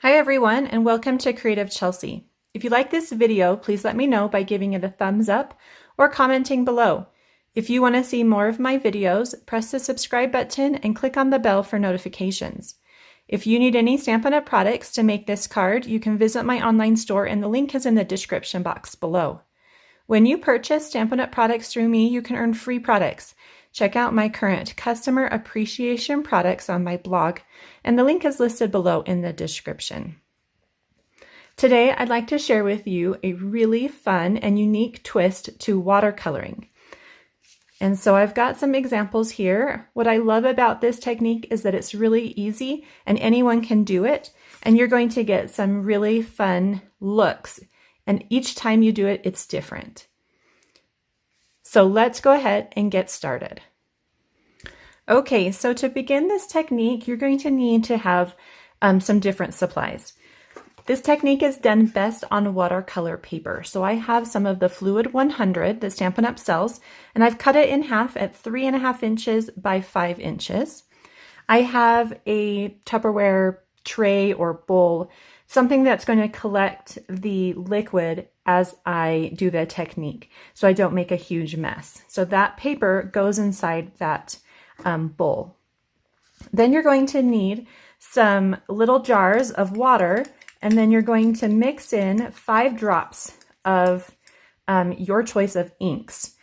Hi everyone, and welcome to Creative Chelsea. If you like this video, please let me know by giving it a thumbs up or commenting below. If you want to see more of my videos, press the subscribe button and click on the bell for notifications. If you need any Stampin' Up! Products to make this card, you can visit my online store and the link is in the description box below. When you purchase Stampin' Up! Products through me, you can earn free products. Check out my current customer appreciation products on my blog, and the link is listed below in the description. Today, I'd like to share with you a really fun and unique twist to watercoloring. And so I've got some examples here. What I love about this technique is that it's really easy and anyone can do it, and you're going to get some really fun looks. And each time you do it, it's different. So let's go ahead and get started. Okay, so to begin this technique, you're going to need to have some different supplies. This technique is done best on watercolor paper. So I have some of the Fluid 100 that Stampin' Up! Sells, and I've cut it in half at 3.5 inches by 5 inches. I have a Tupperware tray or bowl, something that's going to collect the liquid as I do the technique, so I don't make a huge mess. So that paper goes inside that bowl. Then you're going to need some little jars of water, and then you're going to mix in 5 drops of your choice of inks.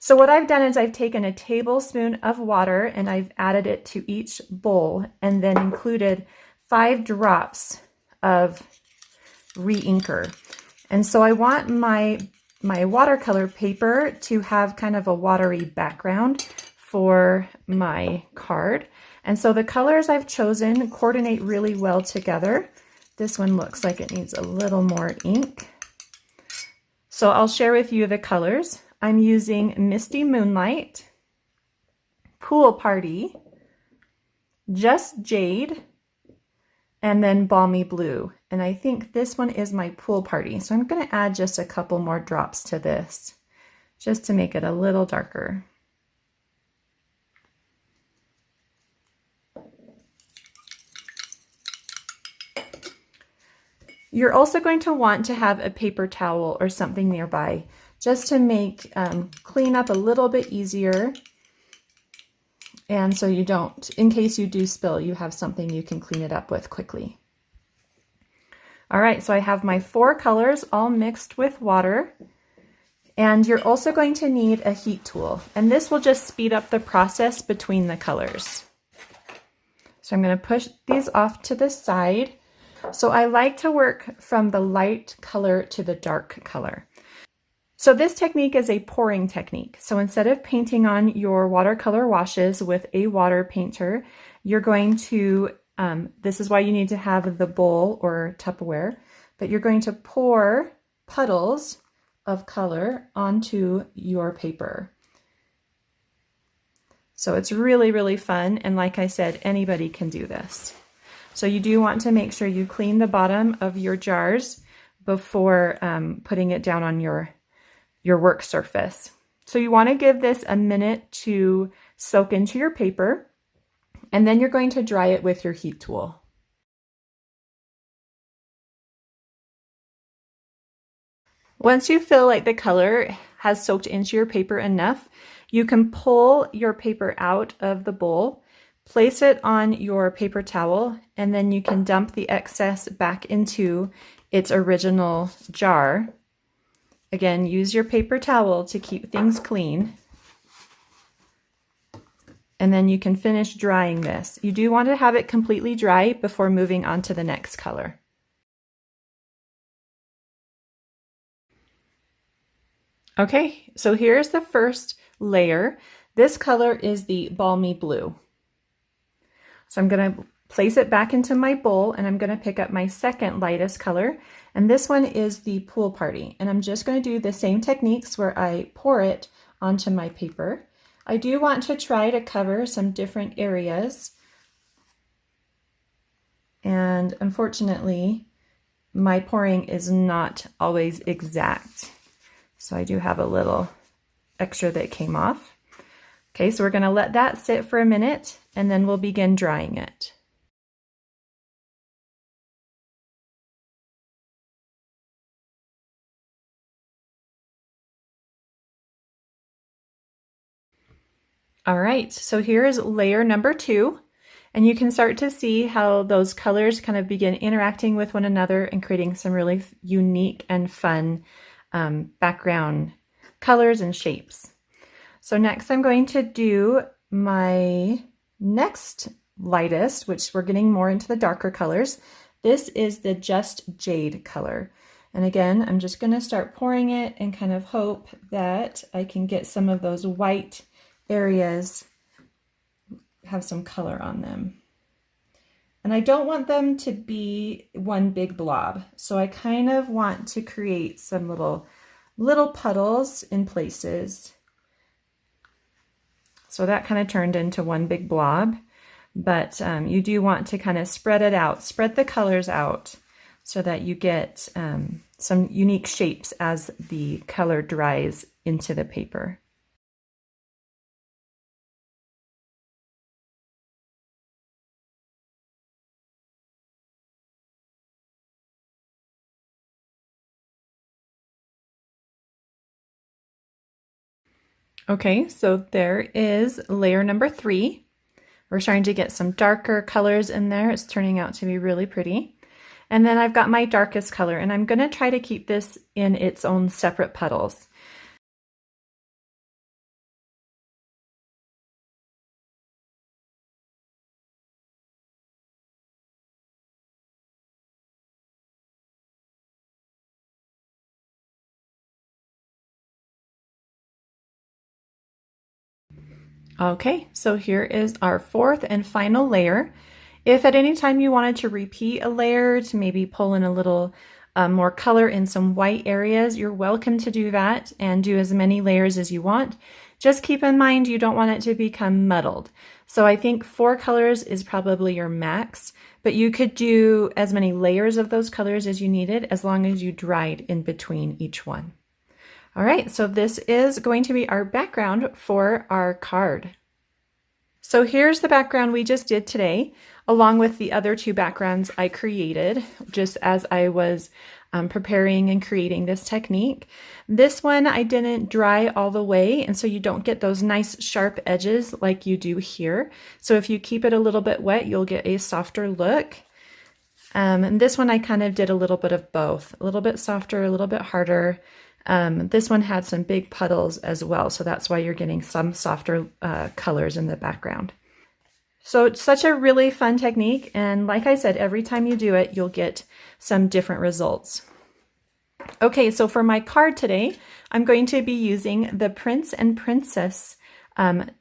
So what I've done is I've taken a tablespoon of water and I've added it to each bowl and then included 5 drops of re-inker. And so I want my watercolor paper to have kind of a watery background for my card. And so the colors I've chosen coordinate really well together. This one looks like it needs a little more ink. So I'll share with you the colors. I'm using Misty Moonlight, Pool Party, Just Jade, and then Balmy Blue. And I think this one is my Pool Party. So I'm going to add just a couple more drops to this, just to make it a little darker. You're also going to want to have a paper towel or something nearby, just to make cleanup a little bit easier. And so you don't, in case you do spill, you have something you can clean it up with quickly. All right, so I have my 4 colors all mixed with water. And you're also going to need a heat tool. And this will just speed up the process between the colors. So I'm going to push these off to the side. So I like to work from the light color to the dark color. So this technique is a pouring technique. So instead of painting on your watercolor washes with a water painter, you're going to, this is why you need to have the bowl or Tupperware, but you're going to pour puddles of color onto your paper. So it's really, really fun. And like I said, anybody can do this. So you do want to make sure you clean the bottom of your jars before putting it down on your work surface. So you want to give this a minute to soak into your paper, and then you're going to dry it with your heat tool. Once you feel like the color has soaked into your paper enough, you can pull your paper out of the bowl, place it on your paper towel, and then you can dump the excess back into its original jar. Again, use your paper towel to keep things clean. And then you can finish drying this. You do want to have it completely dry before moving on to the next color. Okay, so here's the first layer. This color is the Balmy Blue. So I'm going to place it back into my bowl, and I'm going to pick up my second lightest color, and this one is the Pool Party. And I'm just going to do the same techniques where I pour it onto my paper. I do want to try to cover some different areas, and unfortunately my pouring is not always exact, so I do have a little extra that came off. Okay, so we're going to let that sit for a minute, and then we'll begin drying it. All right, so here is layer number 2, and you can start to see how those colors kind of begin interacting with one another and creating some really unique and fun background colors and shapes. So next I'm going to do my next lightest, which we're getting more into the darker colors. This is the Just Jade color. And again, I'm just going to start pouring it and kind of hope that I can get some of those white areas have some color on them. And I don't want them to be one big blob. So I kind of want to create some little puddles in places. So that kind of turned into one big blob. But you do want to kind of spread it out, spread the colors out so that you get some unique shapes as the color dries into the paper. Okay, so there is layer number 3. We're starting to get some darker colors in there. It's turning out to be really pretty. And then I've got my darkest color, and I'm going to try to keep this in its own separate puddles. Okay, so here is our 4th and final layer. If at any time you wanted to repeat a layer to maybe pull in a little more color in some white areas, you're welcome to do that and do as many layers as you want. Just keep in mind you don't want it to become muddled. So I think 4 colors is probably your max, but you could do as many layers of those colors as you needed as long as you dried in between each one. All right, so this is going to be our background for our card. So here's the background we just did today, along with the other 2 backgrounds I created just as I was preparing and creating this technique. This one I didn't dry all the way, and so you don't get those nice sharp edges like you do here. So if you keep it a little bit wet, you'll get a softer look. And this one I kind of did a little bit of both, a little bit softer, a little bit harder. This one had some big puddles as well, so that's why you're getting some softer colors in the background. So it's such a really fun technique, and like I said, every time you do it, you'll get some different results. Okay, so for my card today, I'm going to be using the Prince and Princess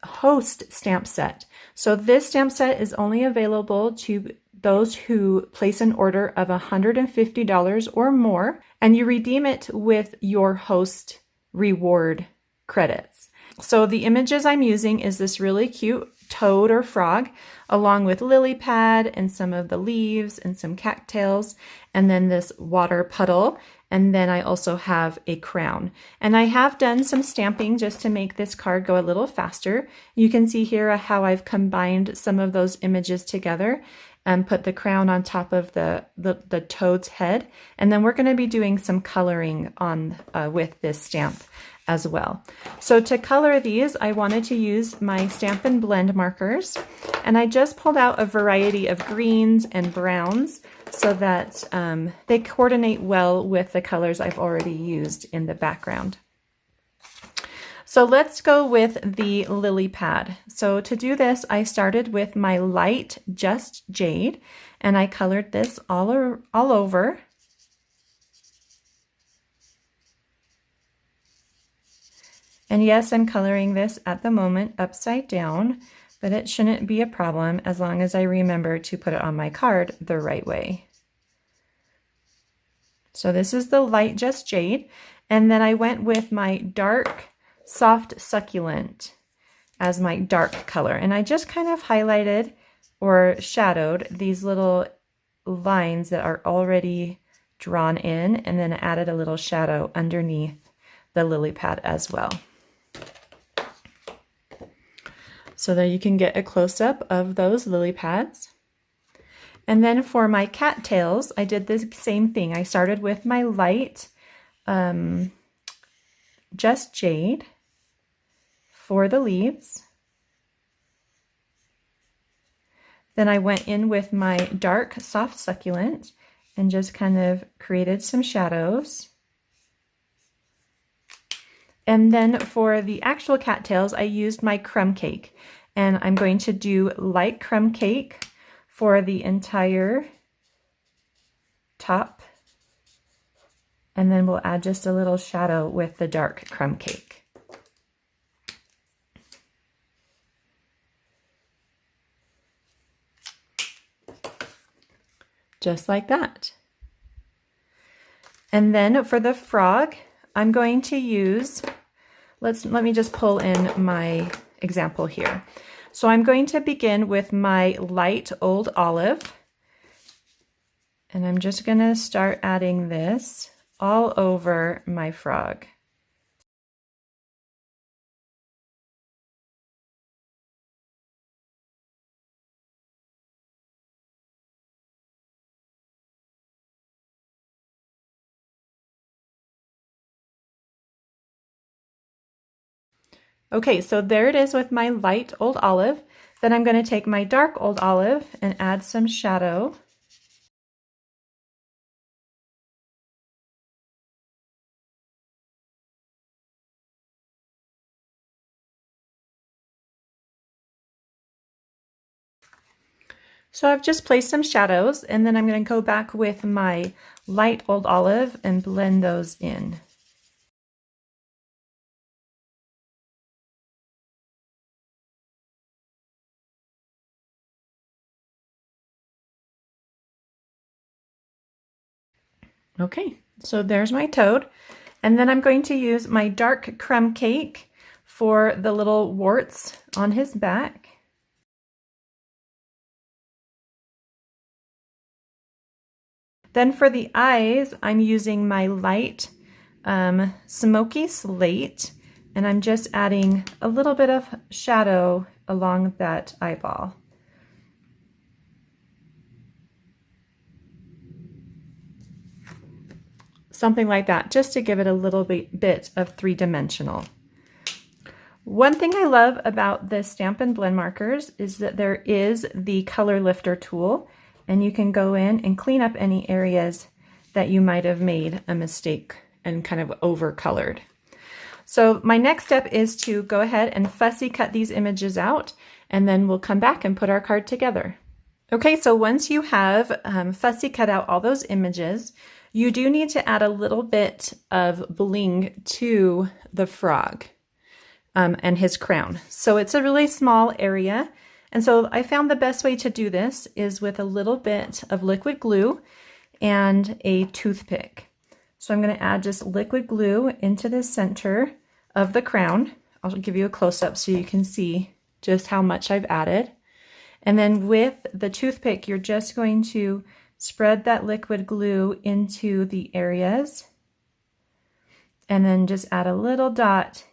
Host stamp set. So this stamp set is only available to those who place an order of $150 or more, and you redeem it with your host reward credits. So the images I'm using is this really cute toad or frog, along with lily pad and some of the leaves and some cattails, and then this water puddle. And then I also have a crown. And I have done some stamping just to make this card go a little faster. You can see here how I've combined some of those images together and put the crown on top of the toad's head. And then we're going to be doing some coloring on with this stamp as well. So to color these, I wanted to use my Stampin' Blend markers, and I just pulled out a variety of greens and browns so that they coordinate well with the colors I've already used in the background. So let's go with the lily pad. So to do this, I started with my light Just Jade, and I colored this all over. And yes, I'm coloring this at the moment upside down, but it shouldn't be a problem as long as I remember to put it on my card the right way. So this is the light Just Jade, and then I went with my dark Soft Succulent as my dark color, and I just kind of highlighted or shadowed these little lines that are already drawn in, and then added a little shadow underneath the lily pad as well, so that you can get a close-up of those lily pads. And then for my cattails, I did the same thing. I started with my light Just Jade for the leaves, Then I went in with my dark soft succulent and just kind of created some shadows. And then for the actual cattails, I used my crumb cake, and I'm going to do light crumb cake for the entire top. And then we'll add just a little shadow with the dark crumb cake. Just like that. And then for the frog, I'm going to use, let me just pull in my example here. So I'm going to begin with my light old olive, and I'm just going to start adding this all over my frog. Okay, so there it is with my light old olive. Then I'm going to take my dark old olive and add some shadow. So I've just placed some shadows, and then I'm going to go back with my light old olive and blend those in. Okay, so there's my toad. And then I'm going to use my dark crumb cake for the little warts on his back. Then for the eyes, I'm using my light Smoky Slate, and I'm just adding a little bit of shadow along that eyeball. Something like that, just to give it a little bit of three-dimensional. One thing I love about the Stampin' blend markers is that there is the color lifter tool, and you can go in and clean up any areas that you might have made a mistake and kind of over-colored. So my next step is to go ahead and fussy cut these images out, and then we'll come back and put our card together. Okay, so once you have fussy cut out all those images, you do need to add a little bit of bling to the frog and his crown. So it's a really small area. And so I found the best way to do this is with a little bit of liquid glue and a toothpick. So I'm going to add just liquid glue into the center of the crown. I'll give you a close-up so you can see just how much I've added. And then with the toothpick, you're just going to spread that liquid glue into the areas, and then just add a little dot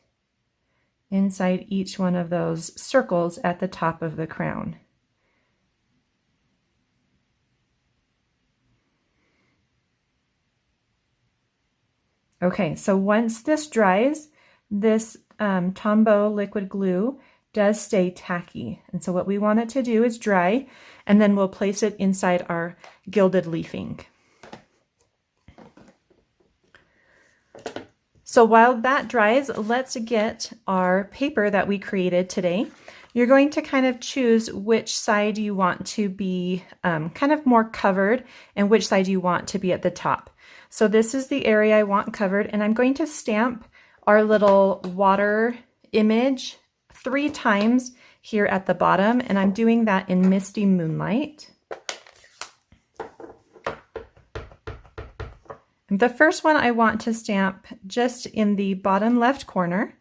inside each one of those circles at the top of the crown. Okay, so once this dries, this Tombow liquid glue does stay tacky. And so what we want it to do is dry, and then we'll place it inside our Gilded Leafing. So while that dries, let's get our paper that we created today. You're going to kind of choose which side you want to be kind of more covered and which side you want to be at the top. So this is the area I want covered, and I'm going to stamp our little water image 3 times here at the bottom, and I'm doing that in Misty Moonlight. The first one I want to stamp just in the bottom left corner.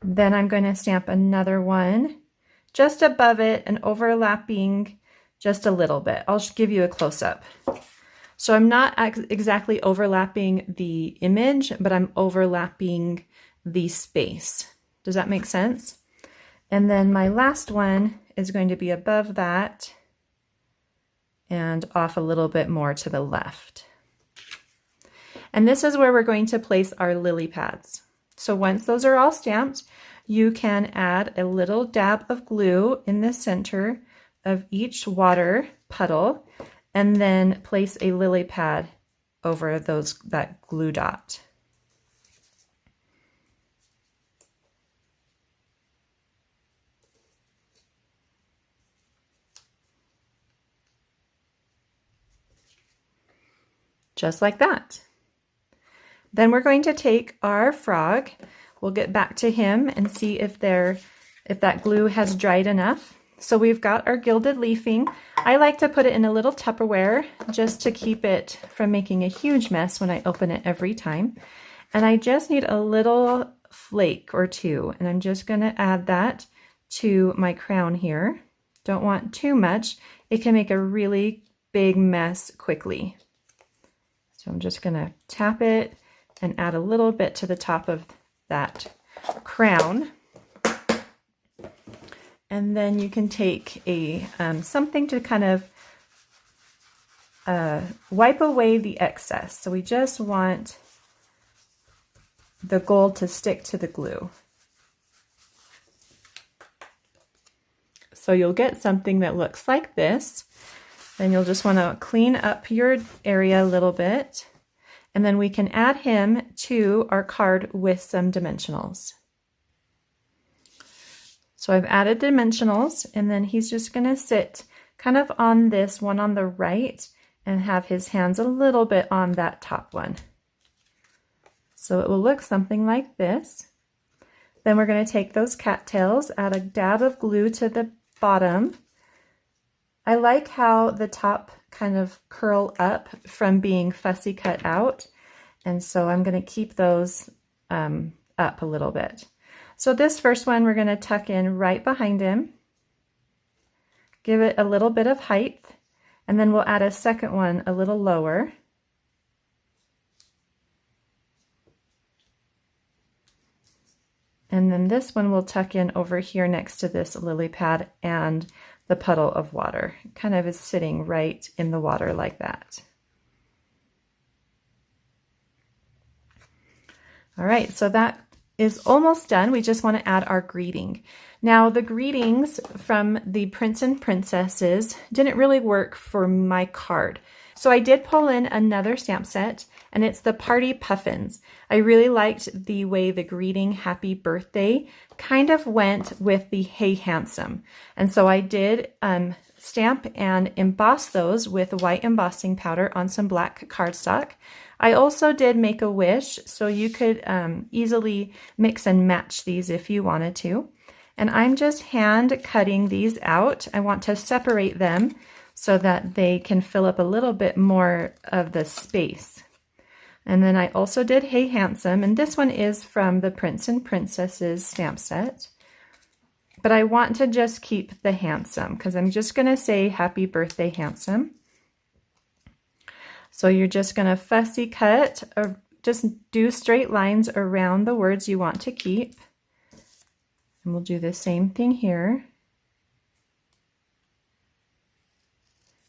Then I'm going to stamp another one just above it and overlapping just a little bit. I'll give you a close-up. So I'm not exactly overlapping the image, but I'm overlapping the space. Does that make sense? And then my last one is going to be above that and off a little bit more to the left. And this is where we're going to place our lily pads. So once those are all stamped, you can add a little dab of glue in the center of each water puddle and then place a lily pad over that glue dot. Just like that. Then we're going to take our frog. We'll get back to him and see if that glue has dried enough. So we've got our gilded leafing. I like to put it in a little Tupperware just to keep it from making a huge mess when I open it every time. And I just need a little flake or two, and I'm just going to add that to my crown here. Don't want too much. It can make a really big mess quickly. So I'm just going to tap it and add a little bit to the top of that crown. And then you can take a something to kind of wipe away the excess. So we just want the gold to stick to the glue. So you'll get something that looks like this. Then you'll just want to clean up your area a little bit. And then we can add him to our card with some dimensionals. So I've added dimensionals, and then he's just going to sit kind of on this one on the right and have his hands a little bit on that top one. So it will look something like this. Then we're going to take those cattails, add a dab of glue to the bottom. I like how the top kind of curl up from being fussy cut out, and so I'm going to keep those up a little bit. So this first one we're going to tuck in right behind him, give it a little bit of height, and then we'll add a second one a little lower. And then this one we'll tuck in over here next to this lily pad and the puddle of water. It kind of is sitting right in the water like that. All right, so that is almost done. We just want to add our greeting. Now, the greetings from the Prince and Princesses didn't really work for my card. So I did pull in another stamp set, and it's the Party Puffins. I really liked the way the greeting Happy Birthday kind of went with the Hey Handsome. And so I did stamp and emboss those with white embossing powder on some black cardstock. I also did make a wish, so you could easily mix and match these if you wanted to. And I'm just hand cutting these out. I want to separate them so that they can fill up a little bit more of the space. And then I also did Hey Handsome, and this one is from the Prince and Princesses stamp set. But I want to just keep the handsome because I'm just going to say Happy Birthday Handsome. So you're just going to fussy cut or just do straight lines around the words you want to keep. And we'll do the same thing here.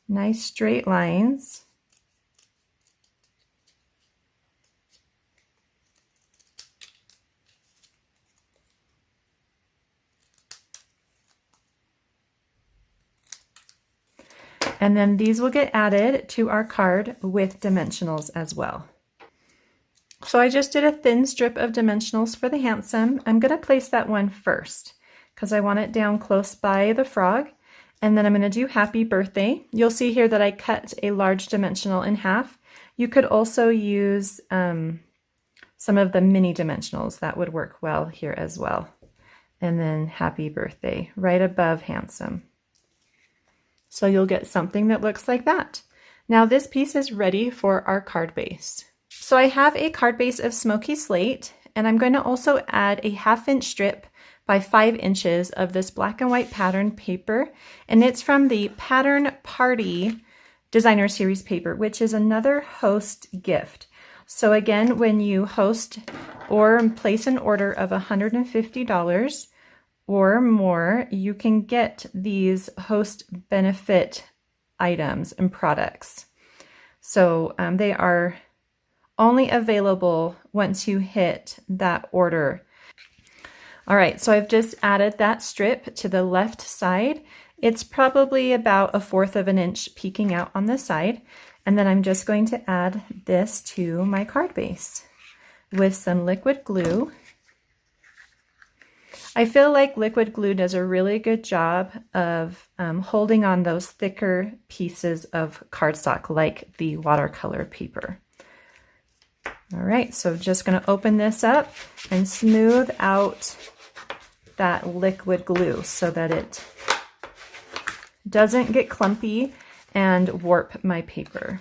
Nice straight lines. And then these will get added to our card with dimensionals as well. So I just did a thin strip of dimensionals for the handsome. I'm going to place that one first because I want it down close by the frog. And then I'm going to do Happy Birthday. You'll see here that I cut a large dimensional in half. You could also use some of the mini dimensionals. That would work well here as well. And then Happy Birthday right above handsome. So you'll get something that looks like that. Now this piece is ready for our card base. So I have a card base of Smoky Slate, and I'm going to also add a 1/2 inch strip by 5 inches of this black and white pattern paper, and it's from the Pattern Party Designer Series paper, which is another host gift. So again, when you host or place an order of $150 or more, you can get these host benefit items and products. So they are only available once you hit that order. All right, so I've just added that strip to the left side. It's probably about 1/4 of an inch peeking out on the side. And then I'm just going to add this to my card base with some liquid glue. I feel like liquid glue does a really good job of holding on those thicker pieces of cardstock like the watercolor paper. All right, so just going to open this up and smooth out that liquid glue so that it doesn't get clumpy and warp my paper.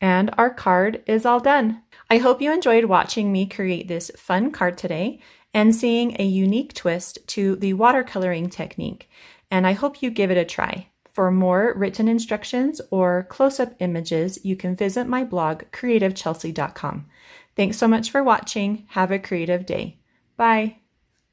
And our card is all done. I hope you enjoyed watching me create this fun card today and seeing a unique twist to the watercoloring technique. And I hope you give it a try. For more written instructions or close-up images, you can visit my blog, creativechelsea.com. Thanks so much for watching. Have a creative day. Bye.